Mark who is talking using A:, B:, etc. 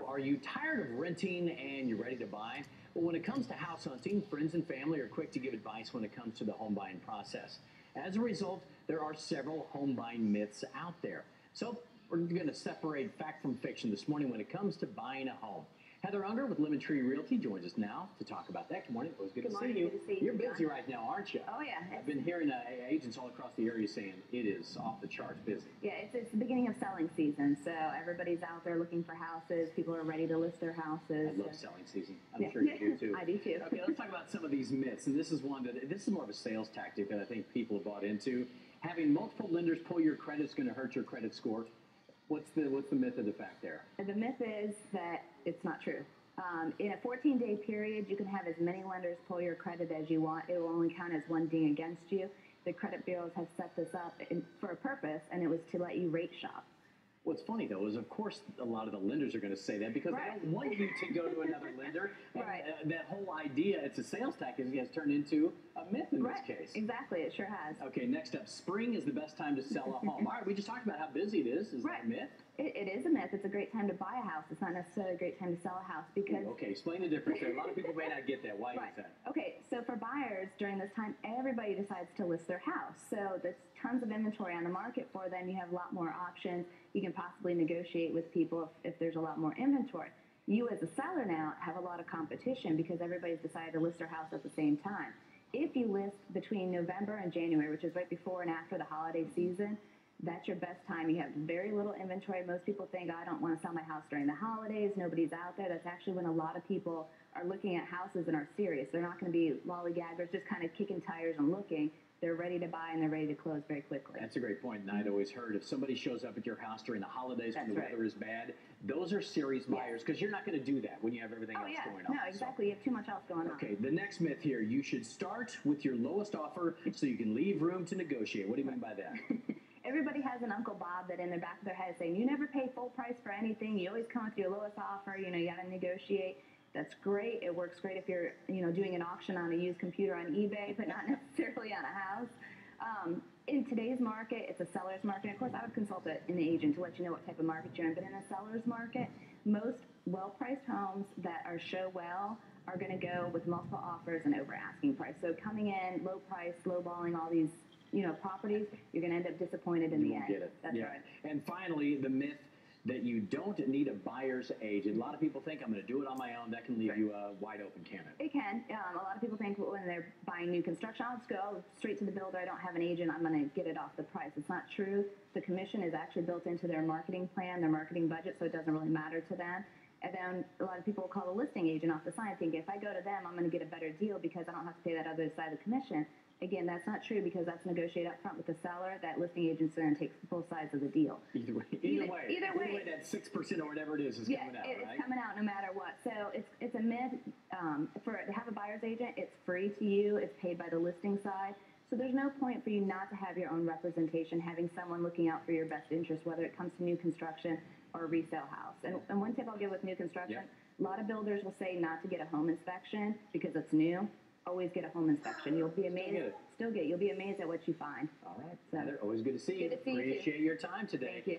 A: Are you tired of renting and you're ready to buy? Well, when it comes to house hunting, friends and family are quick to give advice when it comes to the home buying process. As a result, there are several home buying myths out there. So we're going to separate fact from fiction this morning when it comes to buying a home. Heather Unger with Lemon Tree Realty joins us now to talk about that. Good morning. It was good to see you.
B: Good to see you.
A: You're busy right now, aren't you?
B: Oh, yeah.
A: I've been hearing agents all across the area saying it is off the charts busy.
B: Yeah, it's the beginning of selling season, so everybody's out there looking for houses. People are ready to list their houses.
A: I love selling season. I'm sure you do too.
B: I do too.
A: Okay, let's talk about some of these myths. And this is more of a sales tactic that I think people have bought into. Having multiple lenders pull your credit is going to hurt your credit score. What's the myth of the fact there?
B: The myth is that it's not true. In a 14-day period, you can have as many lenders pull your credit as you want. It will only count as one ding against you. The credit bureaus have set this up for a purpose, and it was to let you rate shop.
A: What's funny, though, is, of course, a lot of the lenders are going to say that because they don't want you to go to another lender. And, that whole idea, it's a sales tactic, has turned into a myth in this case.
B: Exactly. It sure has.
A: Okay, next up, spring is the best time to sell a home. All right, we just talked about how busy it is. Is that a myth?
B: It is a myth. It's a great time to buy a house. It's not necessarily a great time to sell a house because...
A: Okay, explain the difference there. A lot of people may not get that. Why is that?
B: Okay, so for buyers, during this time, everybody decides to list their house. So there's tons of inventory on the market for them. You have a lot more options. You can possibly negotiate with people if there's a lot more inventory. You as a seller now have a lot of competition because everybody's decided to list their house at the same time. If you list between November and January, which is right before and after the holiday season, that's your best time. You have very little inventory. Most people think, I don't want to sell my house during the holidays. Nobody's out there. That's actually when a lot of people are looking at houses and are serious. They're not going to be lollygaggers, just kind of kicking tires and looking. They're ready to buy and they're ready to close very quickly.
A: That's a great point. And I'd always heard if somebody shows up at your house during the holidays when the weather is bad, those are serious buyers because you're not going to do that when you have everything else going on.
B: No, exactly. You have too much else going on.
A: Okay, the next myth here, you should start with your lowest offer so you can leave room to negotiate. What do you mean by that?
B: Everybody has an Uncle Bob that in the back of their head is saying, you never pay full price for anything. You always come with your lowest offer. You got to negotiate. That's great. It works great if you're, doing an auction on a used computer on eBay, but not necessarily on a house. In today's market, it's a seller's market. Of course, I would consult an agent to let you know what type of market you're in. But in a seller's market, most well-priced homes that are show well are going to go with multiple offers and over asking price. So coming in, low price, lowballing all these properties, you're going to end up disappointed in the end.
A: Get it.
B: That's right.
A: And finally, the myth that you don't need a buyer's agent. A lot of people think I'm going to do it on my own. That can leave you a wide open cannon.
B: It can. A lot of people think when they're buying new construction, I'll just go straight to the builder. I don't have an agent. I'm going to get it off the price. It's not true. The commission is actually built into their marketing plan, their marketing budget, so it doesn't really matter to them. And then a lot of people will call a listing agent off the side thinking if I go to them, I'm going to get a better deal because I don't have to pay that other side of the commission. Again, that's not true because that's negotiated up front with the seller. That listing agent's going to take both sides of the deal.
A: Either way, that 6% or whatever it is coming out, right?
B: It's coming out no matter what. So it's a myth. To have a buyer's agent, it's free to you. It's paid by the listing side. So there's no point for you not to have your own representation, having someone looking out for your best interest, whether it comes to new construction or a resale house. And one tip I'll give with new construction, a lot of builders will say not to get a home inspection because it's new. Always get a home inspection. You'll be amazed. You'll be amazed at what you find.
A: All right. Heather, always good to see you.
B: Good to see you.
A: Appreciate your time today.
B: Thank you.